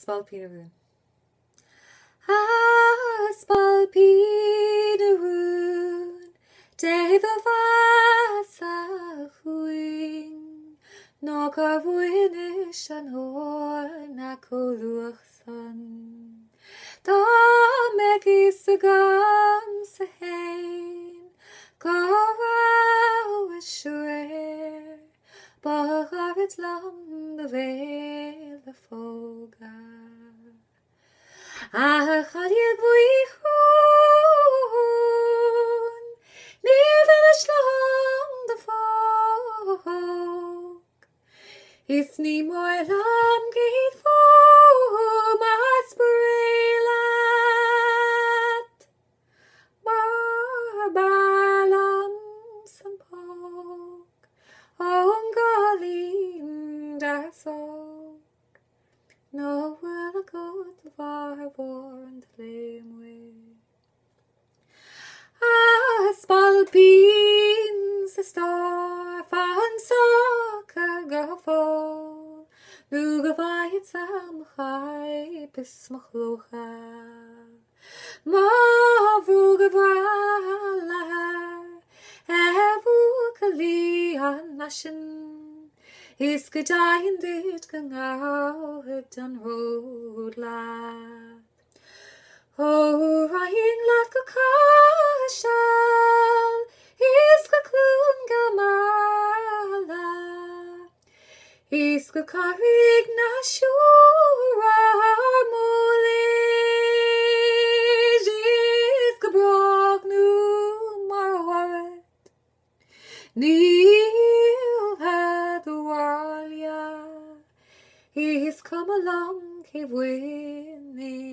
Spailpín a Rúin. Spailpín a Rúin, Dave a vas a Rúin, ná gur bhuiin is an hór na cóluach san. Tá meg is a gam sa hain, gá rá a Suire, ba garid lam the veil a fóga. A Chailligh bhui chróin, níor bheith leis lam de fóg. Is ní mór lam gyd fóg mas breilat, mar balam san póg, o'n galín dar sóg. No will a good var born to lame way. Spailpín sa star fan soccer gafol, nu gavayet sam chai bis machlocha. Ma vrugavala evu kali an nashin. Is gedain dit gangauwd an rood laat. O rhain laat go Caiseal, is go clwn gamala. Is go Carrick na Suire molij, is go brog nu marwaret. Neil had the Walia, he's come along, he winning.